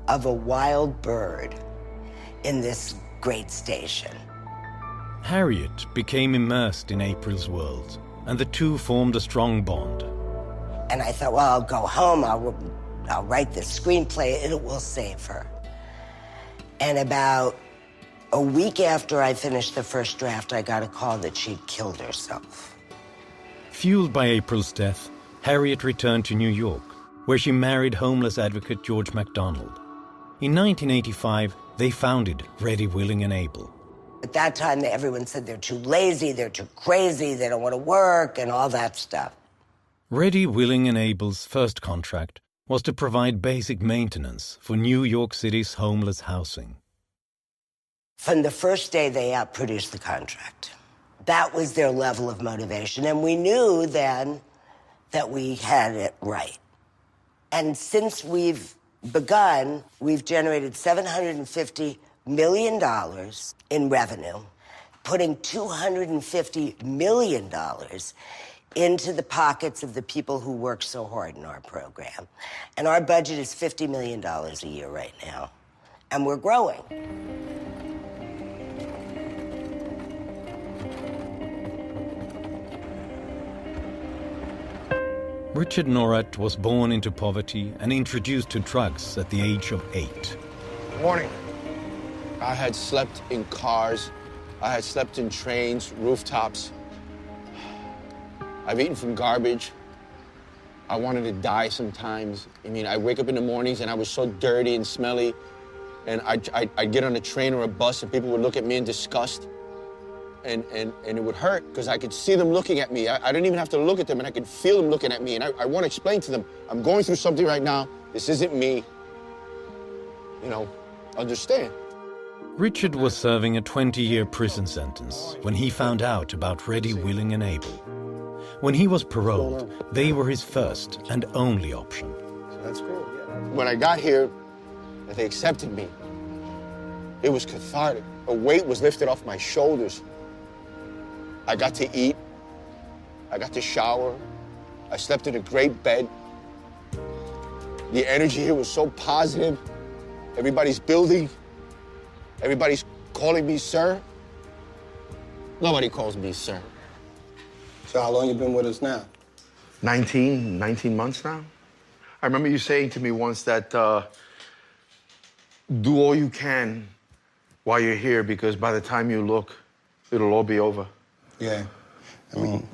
[SPEAKER 3] of a wild bird in this great station.
[SPEAKER 1] Harriet became immersed in April's world, and the two formed a strong bond.
[SPEAKER 3] And I thought, well, I'll go home, I'll write this screenplay, it will save her. And about a week after I finished the first draft, I got a call that she'd killed herself.
[SPEAKER 1] Fueled by April's death, Harriet returned to New York, where she married homeless advocate George MacDonald. In 1985, they founded Ready, Willing and Able.
[SPEAKER 3] At that time, everyone said they're too lazy, they're too crazy, they don't want to work, and all that stuff.
[SPEAKER 1] Ready, Willing and Able's first contract was to provide basic maintenance for New York City's homeless housing.
[SPEAKER 3] From the first day, they outproduced the contract. That was their level of motivation, and we knew then that we had it right. And since we've begun, we've generated $750 million in revenue, putting $250 million into the pockets of the people who work so hard in our program. And our budget is $50 million a year right now, and we're growing.
[SPEAKER 1] Richard Norrat was born into poverty and introduced to drugs at the age of 8.
[SPEAKER 9] Good morning. I had slept in cars. I had slept in trains, rooftops. I've eaten from garbage. I wanted to die sometimes. I mean, I wake up in the mornings and I was so dirty and smelly. And I'd get on a train or a bus and people would look at me in disgust. And it would hurt because I could see them looking at me. I didn't even have to look at them, and I could feel them looking at me. And I want to explain to them, I'm going through something right now. This isn't me. You know, understand.
[SPEAKER 1] Richard was serving a 20-year prison sentence when he found out about Ready, Willing and Able. When he was paroled, they were his first and only option.
[SPEAKER 9] So that's cool, yeah. When I got here, they accepted me. It was cathartic. A weight was lifted off my shoulders. I got to eat. I got to shower. I slept in a great bed. The energy here was so positive. Everybody's building. Everybody's calling me sir. Nobody calls me sir.
[SPEAKER 22] So how long you been with us now?
[SPEAKER 9] 19 months now. I remember you saying to me once that do all you can while you're here, because by the time you look, it'll all be over.
[SPEAKER 22] Yeah. I mean,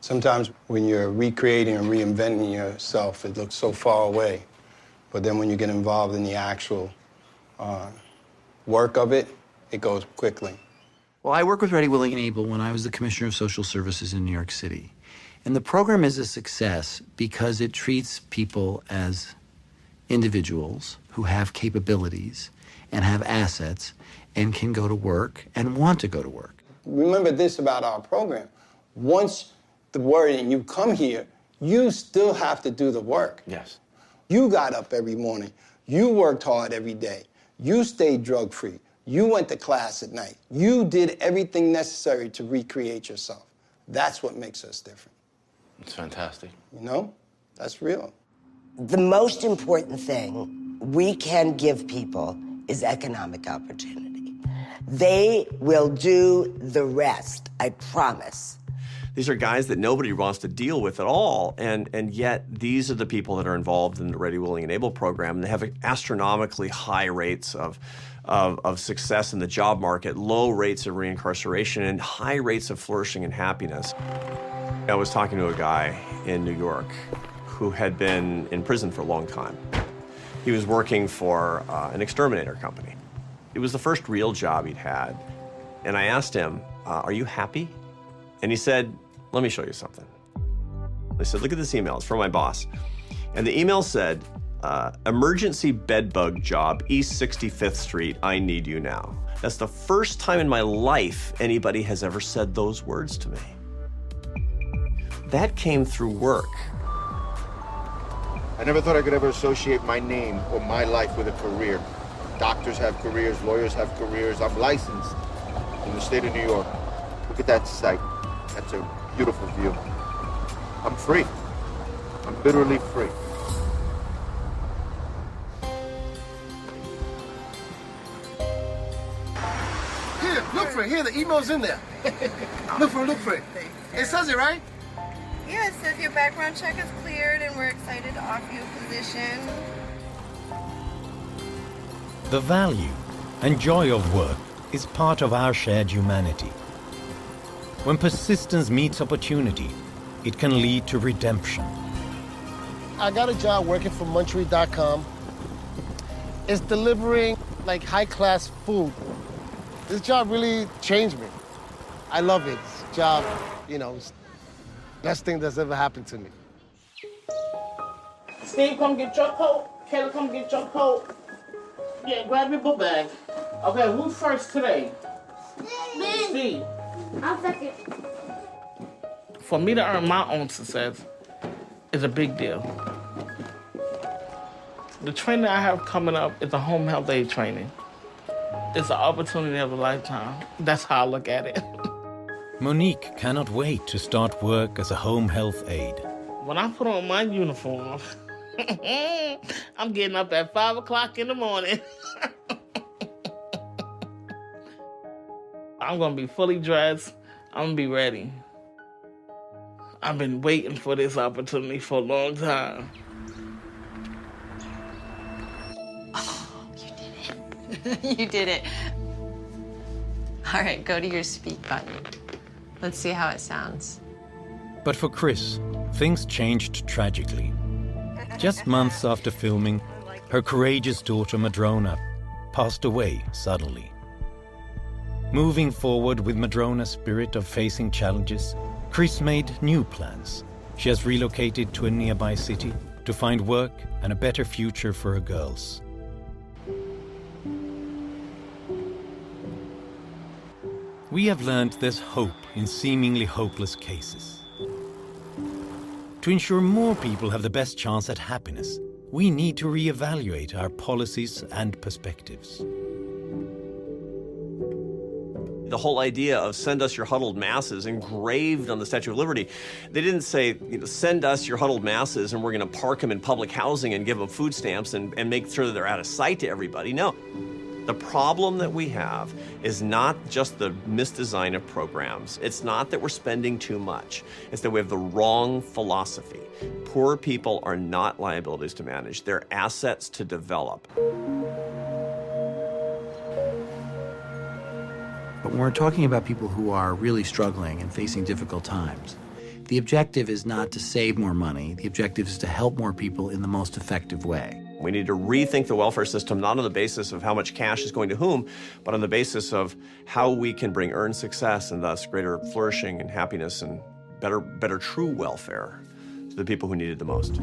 [SPEAKER 22] sometimes when you're recreating and reinventing yourself, it looks so far away. But then when you get involved in the actual work of it, it goes quickly.
[SPEAKER 13] Well, I worked with Ready, Willing, and Able when I was the Commissioner of Social Services in New York City. And the program is a success because it treats people as individuals who have capabilities and have assets and can go to work and want to go to work.
[SPEAKER 22] Remember this about our program. Once the word and you come here, You still have to do the work.
[SPEAKER 8] Yes.
[SPEAKER 22] You got up every morning. You worked hard every day. You stayed drug-free. You went to class at night. You did everything necessary to recreate yourself. That's what makes us different.
[SPEAKER 8] It's fantastic.
[SPEAKER 22] You know? That's real.
[SPEAKER 3] The most important thing we can give people is economic opportunity. They will do the rest, I promise.
[SPEAKER 2] These are guys that nobody wants to deal with at all, and yet these are the people that are involved in the Ready, Willing, and Able program. And they have astronomically high rates of success in the job market, low rates of reincarceration, and high rates of flourishing and happiness. I was talking to a guy in New York who had been in prison for a long time. He was working for an exterminator company. It was the first real job he'd had. And I asked him, are you happy? And he said, let me show you something. I said, look at this email. It's from my boss. And the email said, emergency bedbug job, East 65th Street, I need you now. That's the first time in my life anybody has ever said those words to me. That came through work.
[SPEAKER 10] I never thought I could ever associate my name or my life with a career. Doctors have careers, lawyers have careers. I'm licensed in the state of New York. Look at that sight. That's a beautiful view. I'm free. I'm literally free.
[SPEAKER 7] Here, look for it. Here, the email's in there. Look for it. It says it, right?
[SPEAKER 12] Yeah, it says your background check is cleared and we're excited to offer you a position.
[SPEAKER 1] The value and joy of work is part of our shared humanity. When persistence meets opportunity, it can lead to redemption.
[SPEAKER 7] I got a job working for Munchery.com. It's delivering like high-class food. This job really changed me. I love it. This job, you know, it's the best thing that's ever happened to me.
[SPEAKER 4] Steve, come get your coat. Kayla, come get your coat. Yeah, grab your book bag. Okay, who's first today?
[SPEAKER 12] Me.
[SPEAKER 4] Steve.
[SPEAKER 12] I'm second.
[SPEAKER 4] For me to earn my own success is a big deal. The training I have coming up is a home health aid training. It's an opportunity of a lifetime. That's how I look at it.
[SPEAKER 1] Monique cannot wait to start work as a home health aide.
[SPEAKER 4] When I put on my uniform, I'm getting up at 5 o'clock in the morning. I'm gonna be fully dressed. I'm gonna be ready. I've been waiting for this opportunity for a long time.
[SPEAKER 14] Oh, you did it. You did it. All right, go to your speak button. Let's see how it sounds.
[SPEAKER 1] But for Chris, things changed tragically. Just months after filming, her courageous daughter Madrona passed away suddenly. Moving forward with Madrona's spirit of facing challenges, Chris made new plans. She has relocated to a nearby city to find work and a better future for her girls. We have learned there's hope in seemingly hopeless cases. To ensure more people have the best chance at happiness, we need to reevaluate our policies and perspectives.
[SPEAKER 2] The whole idea of send us your huddled masses engraved on the Statue of Liberty. They didn't say, send us your huddled masses and we're going to park them in public housing and give them food stamps and make sure that they're out of sight to everybody. No. The problem that we have is not just the misdesign of programs. It's not that we're spending too much. It's that we have the wrong philosophy. Poor people are not liabilities to manage. They're assets to develop.
[SPEAKER 13] But when we're talking about people who are really struggling and facing difficult times, the objective is not to save more money. The objective is to help more people in the most effective way.
[SPEAKER 2] We need to rethink the welfare system, not on the basis of how much cash is going to whom, but on the basis of how we can bring earned success and thus greater flourishing and happiness and better true welfare to the people who need it the most.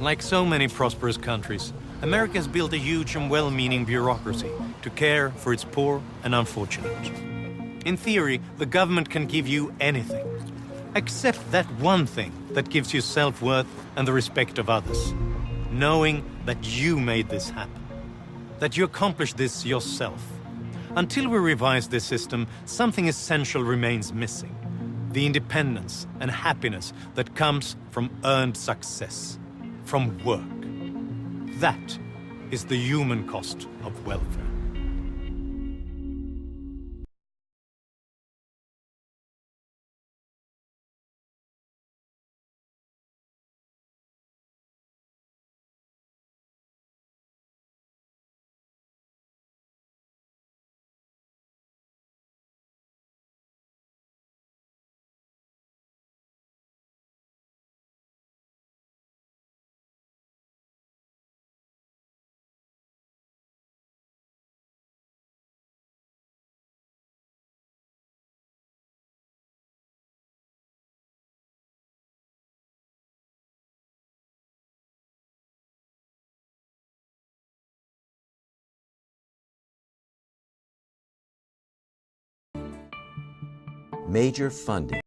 [SPEAKER 11] Like so many prosperous countries, America has built a huge and well-meaning bureaucracy to care for its poor and unfortunate. In theory, the government can give you anything. Accept that one thing that gives you self-worth and the respect of others, knowing that you made this happen, that you accomplished this yourself. Until we revise this system, something essential remains missing: the independence and happiness that comes from earned success, from work. That is the human cost of welfare.
[SPEAKER 15] Major funding.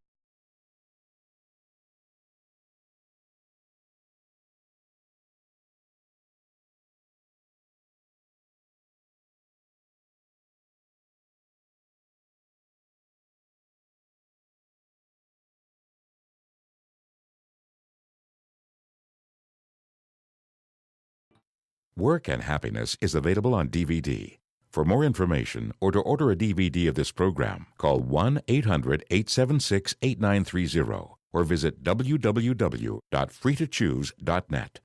[SPEAKER 16] Work and Happiness is available on DVD. For more information or to order a DVD of this program, call 1-800-876-8930 or visit www.freetochoose.net.